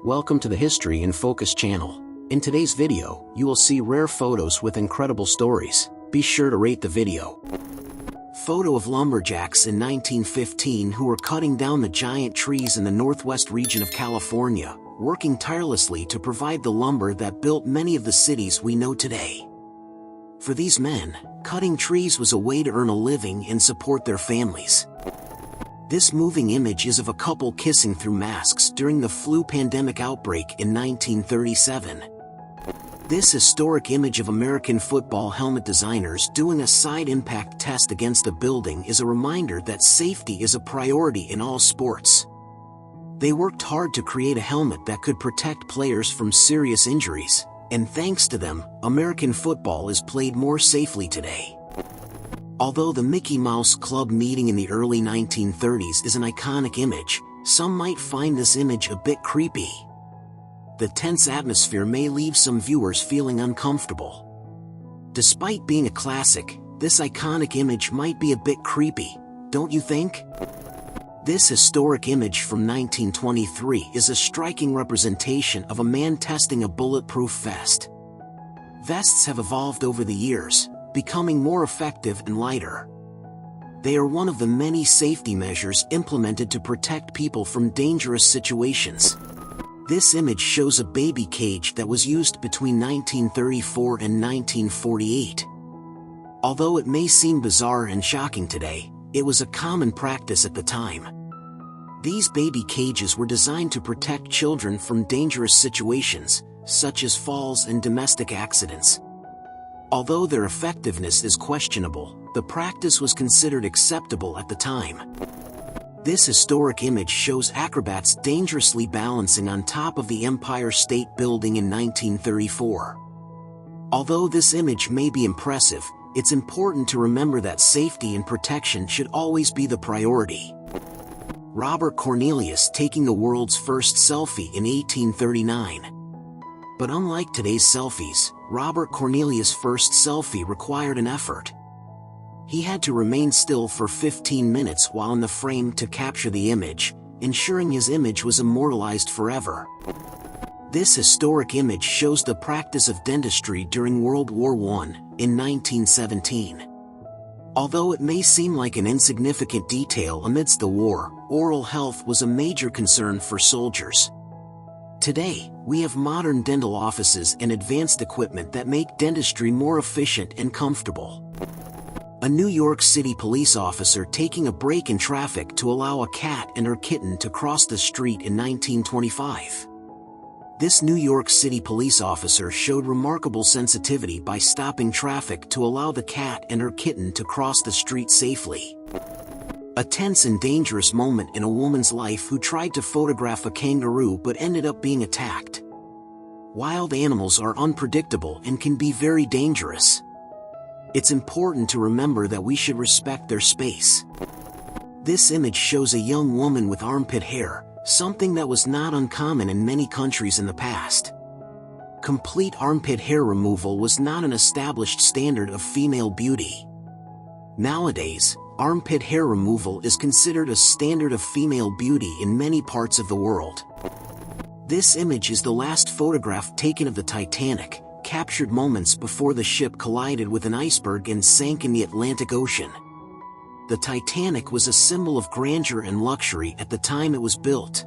Welcome to the History in Focus channel. In today's video, you will see rare photos with incredible stories. Be sure to rate the video. Photo of lumberjacks in 1915 who were cutting down the giant trees in the northwest region of California, working tirelessly to provide the lumber that built many of the cities we know today. For these men, cutting trees was a way to earn a living and support their families. This moving image is of a couple kissing through masks during the flu pandemic outbreak in 1937. This historic image of American football helmet designers doing a side impact test against a building is a reminder that safety is a priority in all sports. They worked hard to create a helmet that could protect players from serious injuries, and thanks to them, American football is played more safely today. Although the Mickey Mouse Club meeting in the early 1930s is an iconic image, some might find this image a bit creepy. The tense atmosphere may leave some viewers feeling uncomfortable. Despite being a classic, this iconic image might be a bit creepy, don't you think? This historic image from 1923 is a striking representation of a man testing a bulletproof vest. Vests have evolved over the years, becoming more effective and lighter. They are one of the many safety measures implemented to protect people from dangerous situations. This image shows a baby cage that was used between 1934 and 1948. Although it may seem bizarre and shocking today, it was a common practice at the time. These baby cages were designed to protect children from dangerous situations, such as falls and domestic accidents. Although their effectiveness is questionable, the practice was considered acceptable at the time. This historic image shows acrobats dangerously balancing on top of the Empire State Building in 1934. Although this image may be impressive, it's important to remember that safety and protection should always be the priority. Robert Cornelius taking the world's first selfie in 1839. But unlike today's selfies, Robert Cornelius' first selfie required an effort. He had to remain still for 15 minutes while in the frame to capture the image, ensuring his image was immortalized forever. This historic image shows the practice of dentistry during World War I, in 1917. Although it may seem like an insignificant detail amidst the war, oral health was a major concern for soldiers. Today, we have modern dental offices and advanced equipment that make dentistry more efficient and comfortable. A New York City police officer taking a break in traffic to allow a cat and her kitten to cross the street in 1925. This New York City police officer showed remarkable sensitivity by stopping traffic to allow the cat and her kitten to cross the street safely. A tense and dangerous moment in a woman's life who tried to photograph a kangaroo but ended up being attacked. Wild animals are unpredictable and can be very dangerous. It's important to remember that we should respect their space. This image shows a young woman with armpit hair, something that was not uncommon in many countries in the past. Complete armpit hair removal was not an established standard of female beauty. Nowadays, armpit hair removal is considered a standard of female beauty in many parts of the world. This image is the last photograph taken of the Titanic, captured moments before the ship collided with an iceberg and sank in the Atlantic Ocean. The Titanic was a symbol of grandeur and luxury at the time it was built.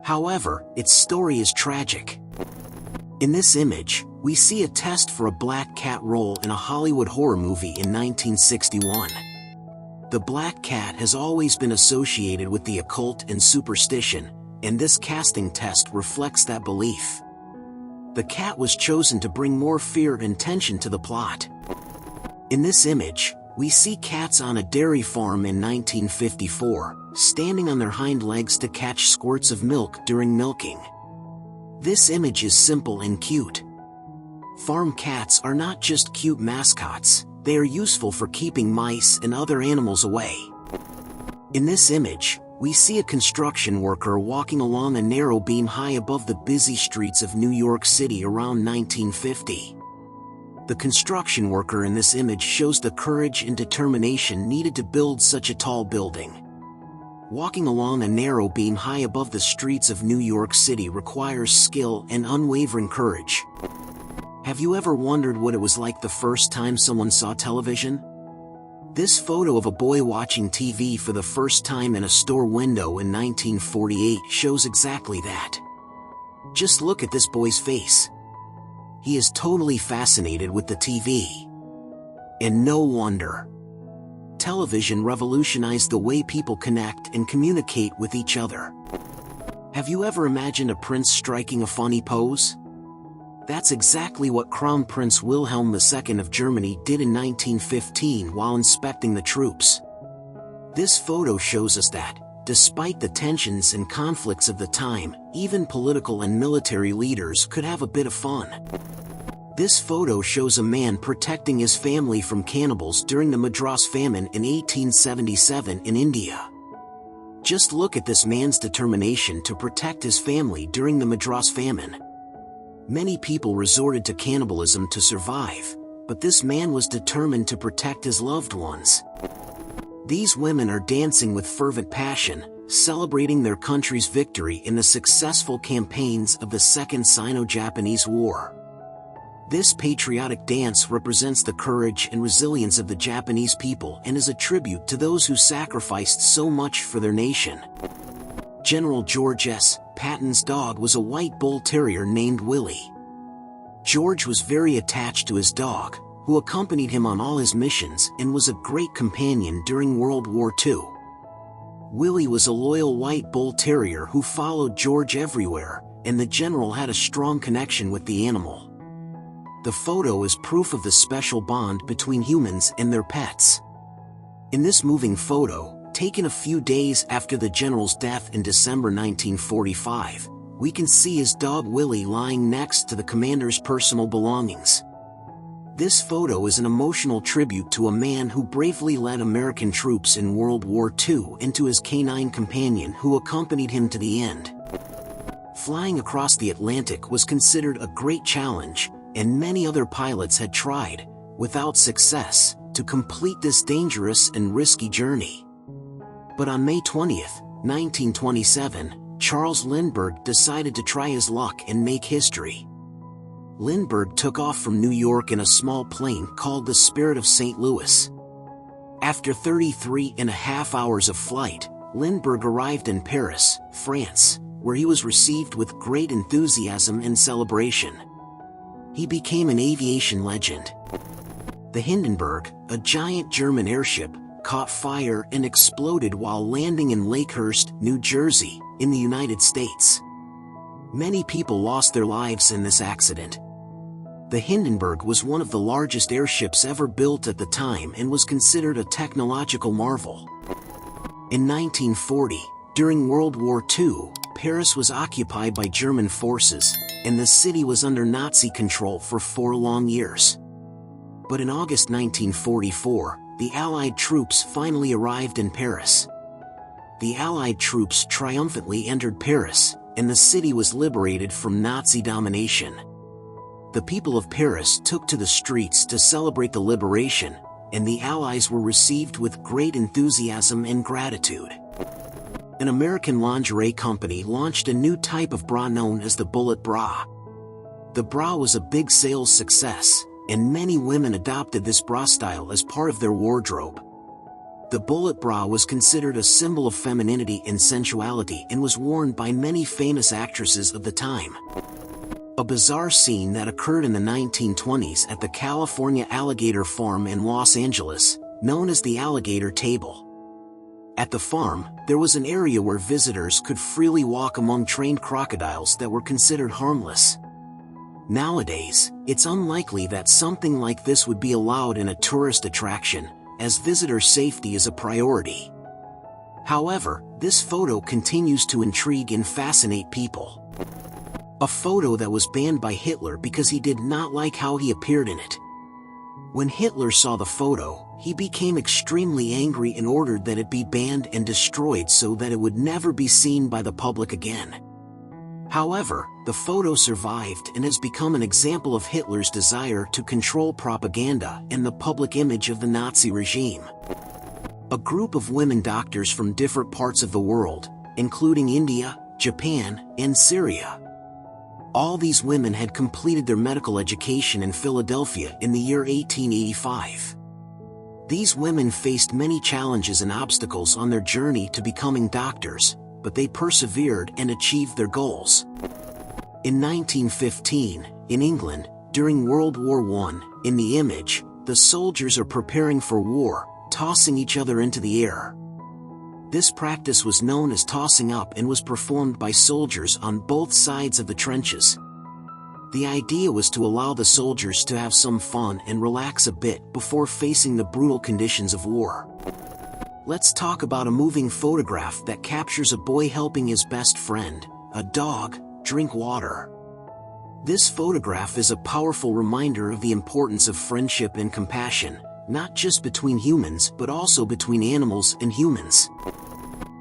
However, its story is tragic. In this image, we see a test for a black cat role in a Hollywood horror movie in 1961. The black cat has always been associated with the occult and superstition, and this casting test reflects that belief. The cat was chosen to bring more fear and tension to the plot. In this image, we see cats on a dairy farm in 1954, standing on their hind legs to catch squirts of milk during milking. This image is simple and cute. Farm cats are not just cute mascots, they are useful for keeping mice and other animals away. In this image, we see a construction worker walking along a narrow beam high above the busy streets of New York City around 1950. The construction worker in this image shows the courage and determination needed to build such a tall building. Walking along a narrow beam high above the streets of New York City requires skill and unwavering courage. Have you ever wondered what it was like the first time someone saw television? This photo of a boy watching TV for the first time in a store window in 1948 shows exactly that. Just look at this boy's face. He is totally fascinated with the TV. And no wonder. Television revolutionized the way people connect and communicate with each other. Have you ever imagined a prince striking a funny pose? That's exactly what Crown Prince Wilhelm II of Germany did in 1915 while inspecting the troops. This photo shows us that, despite the tensions and conflicts of the time, even political and military leaders could have a bit of fun. This photo shows a man protecting his family from cannibals during the Madras famine in 1877 in India. Just look at this man's determination to protect his family during the Madras famine. Many people resorted to cannibalism to survive, but this man was determined to protect his loved ones. These women are dancing with fervent passion, celebrating their country's victory in the successful campaigns of the Second Sino-Japanese War. This patriotic dance represents the courage and resilience of the Japanese people and is a tribute to those who sacrificed so much for their nation. General George S. Patton's dog was a white bull terrier named Willie. George was very attached to his dog, who accompanied him on all his missions and was a great companion during World War II. Willie was a loyal white bull terrier who followed George everywhere, and the general had a strong connection with the animal. The photo is proof of the special bond between humans and their pets. In this moving photo, taken a few days after the general's death in December 1945, we can see his dog Willie lying next to the commander's personal belongings. This photo is an emotional tribute to a man who bravely led American troops in World War II and to his canine companion who accompanied him to the end. Flying across the Atlantic was considered a great challenge, and many other pilots had tried, without success, to complete this dangerous and risky journey. But on May 20, 1927, Charles Lindbergh decided to try his luck and make history. Lindbergh took off from New York in a small plane called the Spirit of St. Louis. After 33.5 hours of flight, Lindbergh arrived in Paris, France, where he was received with great enthusiasm and celebration. He became an aviation legend. The Hindenburg, a giant German airship, caught fire and exploded while landing in Lakehurst, New Jersey, in the United States. Many people lost their lives in this accident. The Hindenburg was one of the largest airships ever built at the time and was considered a technological marvel. In 1940, during World War II, Paris was occupied by German forces, and the city was under Nazi control for 4 long years. But in August 1944, the Allied troops finally arrived in Paris. The Allied troops triumphantly entered Paris, and the city was liberated from Nazi domination. The people of Paris took to the streets to celebrate the liberation, and the Allies were received with great enthusiasm and gratitude. An American lingerie company launched a new type of bra known as the bullet bra. The bra was a big sales success, and many women adopted this bra style as part of their wardrobe. The bullet bra was considered a symbol of femininity and sensuality and was worn by many famous actresses of the time. A bizarre scene that occurred in the 1920s at the California alligator farm in Los Angeles, known as the alligator table. At the farm, there was an area where visitors could freely walk among trained crocodiles that were considered harmless. Nowadays, it's unlikely that something like this would be allowed in a tourist attraction, as visitor safety is a priority. However, this photo continues to intrigue and fascinate people. A photo that was banned by Hitler because he did not like how he appeared in it. When Hitler saw the photo, he became extremely angry and ordered that it be banned and destroyed so that it would never be seen by the public again. However, the photo survived and has become an example of Hitler's desire to control propaganda and the public image of the Nazi regime. A group of women doctors from different parts of the world, including India, Japan, and Syria. All these women had completed their medical education in Philadelphia in the year 1885. These women faced many challenges and obstacles on their journey to becoming doctors, but they persevered and achieved their goals. In 1915, in England, during World War I, in the image, the soldiers are preparing for war, tossing each other into the air. This practice was known as tossing up and was performed by soldiers on both sides of the trenches. The idea was to allow the soldiers to have some fun and relax a bit before facing the brutal conditions of war. Let's talk about a moving photograph that captures a boy helping his best friend, a dog, drink water. This photograph is a powerful reminder of the importance of friendship and compassion, not just between humans but also between animals and humans.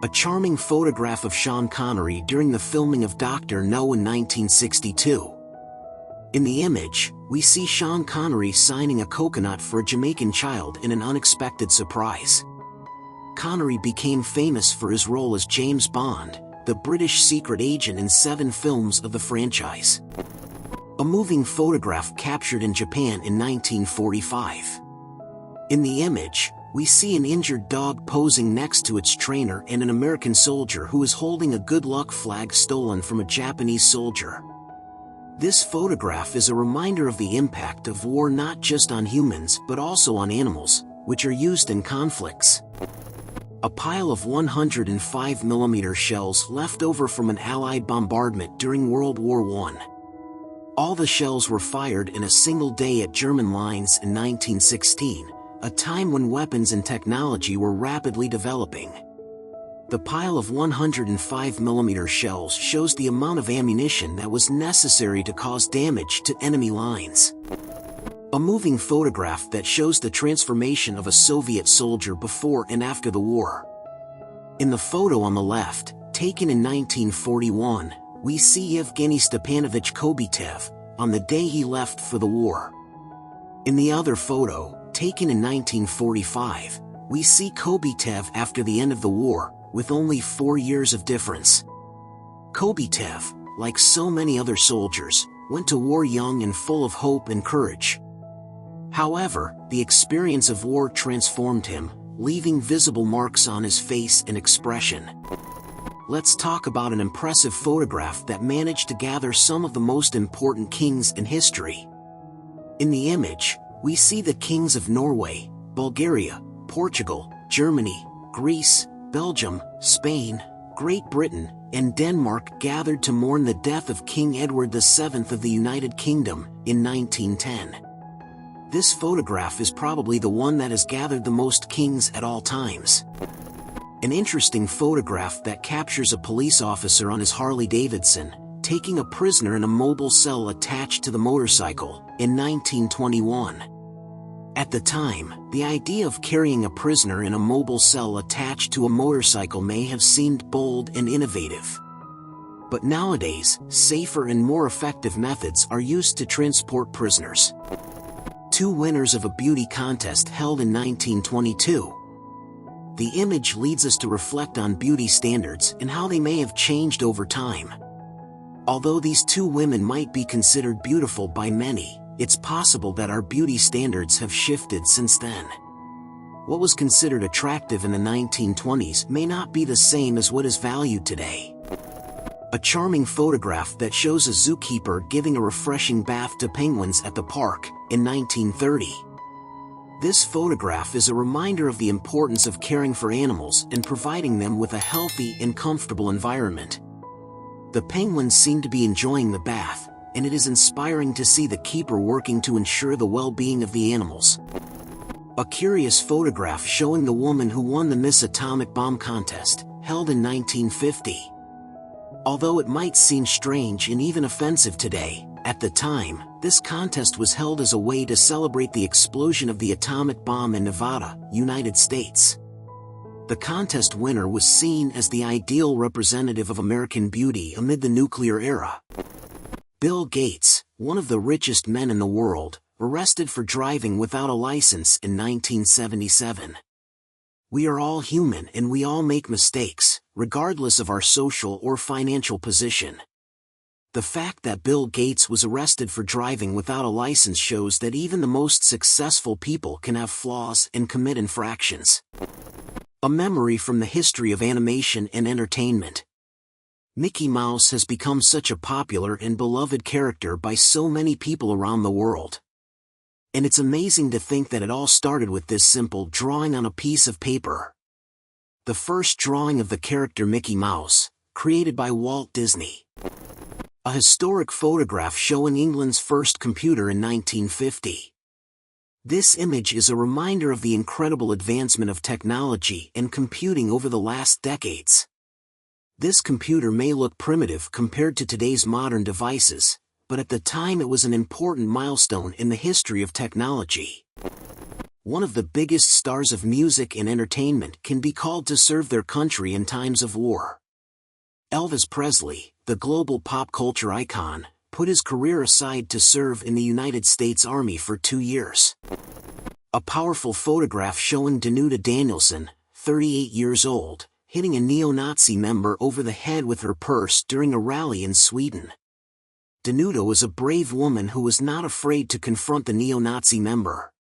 A charming photograph of Sean Connery during the filming of Dr. No in 1962. In the image, we see Sean Connery signing a coconut for a Jamaican child in an unexpected surprise. Connery became famous for his role as James Bond, the British secret agent in 7 films of the franchise. A moving photograph captured in Japan in 1945. In the image, we see an injured dog posing next to its trainer and an American soldier who is holding a good luck flag stolen from a Japanese soldier. This photograph is a reminder of the impact of war not just on humans but also on animals, which are used in conflicts. A pile of 105mm shells left over from an Allied bombardment during World War I. All the shells were fired in a single day at German lines in 1916, a time when weapons and technology were rapidly developing. The pile of 105mm shells shows the amount of ammunition that was necessary to cause damage to enemy lines. A moving photograph that shows the transformation of a Soviet soldier before and after the war. In the photo on the left, taken in 1941, we see Yevgeny Stepanovich Kobitev, on the day he left for the war. In the other photo, taken in 1945, we see Kobitev after the end of the war, with only 4 years of difference. Kobitev, like so many other soldiers, went to war young and full of hope and courage. However, the experience of war transformed him, leaving visible marks on his face and expression. Let's talk about an impressive photograph that managed to gather some of the most important kings in history. In the image, we see the kings of Norway, Bulgaria, Portugal, Germany, Greece, Belgium, Spain, Great Britain, and Denmark gathered to mourn the death of King Edward VII of the United Kingdom in 1910. This photograph is probably the one that has gathered the most kings at all times. An interesting photograph that captures a police officer on his Harley Davidson, taking a prisoner in a mobile cell attached to the motorcycle, in 1921. At the time, the idea of carrying a prisoner in a mobile cell attached to a motorcycle may have seemed bold and innovative. But nowadays, safer and more effective methods are used to transport prisoners. 2 winners of a beauty contest held in 1922. The image leads us to reflect on beauty standards and how they may have changed over time. Although these 2 women might be considered beautiful by many, it's possible that our beauty standards have shifted since then. What was considered attractive in the 1920s may not be the same as what is valued today. A charming photograph that shows a zookeeper giving a refreshing bath to penguins at the park, in 1930. This photograph is a reminder of the importance of caring for animals and providing them with a healthy and comfortable environment. The penguins seem to be enjoying the bath, and it is inspiring to see the keeper working to ensure the well-being of the animals. A curious photograph showing the woman who won the Miss Atomic Bomb contest, held in 1950. Although it might seem strange and even offensive today, at the time, this contest was held as a way to celebrate the explosion of the atomic bomb in Nevada, United States. The contest winner was seen as the ideal representative of American beauty amid the nuclear era. Bill Gates, one of the richest men in the world, arrested for driving without a license in 1977. We are all human and we all make mistakes, regardless of our social or financial position. The fact that Bill Gates was arrested for driving without a license shows that even the most successful people can have flaws and commit infractions. A memory from the history of animation and entertainment. Mickey Mouse has become such a popular and beloved character by so many people around the world. And it's amazing to think that it all started with this simple drawing on a piece of paper. The first drawing of the character Mickey Mouse, created by Walt Disney. A historic photograph showing England's first computer in 1950. This image is a reminder of the incredible advancement of technology and computing over the last decades. This computer may look primitive compared to today's modern devices, but at the time it was an important milestone in the history of technology. One of the biggest stars of music and entertainment can be called to serve their country in times of war. Elvis Presley, the global pop culture icon, put his career aside to serve in the United States Army for 2 years. A powerful photograph showing Danuta Danielsson, 38 years old, hitting a neo-Nazi member over the head with her purse during a rally in Sweden. Danuta was a brave woman who was not afraid to confront the neo-Nazi member.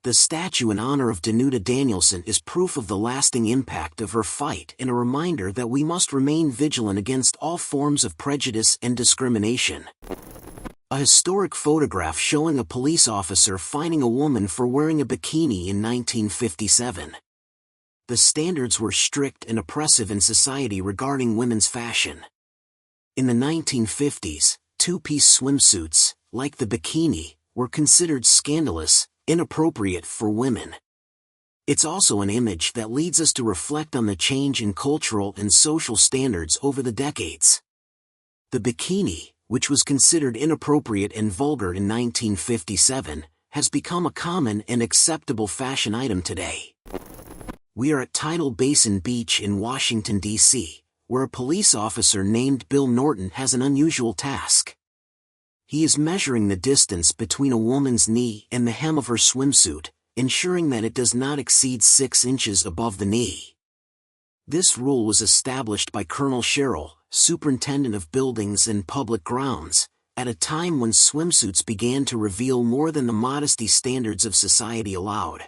The statue in honor of Danuta Danielsson is proof of the lasting impact of her fight and a reminder that we must remain vigilant against all forms of prejudice and discrimination. A historic photograph showing a police officer fining a woman for wearing a bikini in 1957. The standards were strict and oppressive in society regarding women's fashion. In the 1950s, two-piece swimsuits, like the bikini, were considered scandalous, inappropriate for women. It's also an image that leads us to reflect on the change in cultural and social standards over the decades. The bikini, which was considered inappropriate and vulgar in 1957, has become a common and acceptable fashion item today. We are at Tidal Basin Beach in Washington, D.C., where a police officer named Bill Norton has an unusual task. He is measuring the distance between a woman's knee and the hem of her swimsuit, ensuring that it does not exceed 6 inches above the knee. This rule was established by Colonel Sherrill, Superintendent of Buildings and Public Grounds, at a time when swimsuits began to reveal more than the modesty standards of society allowed.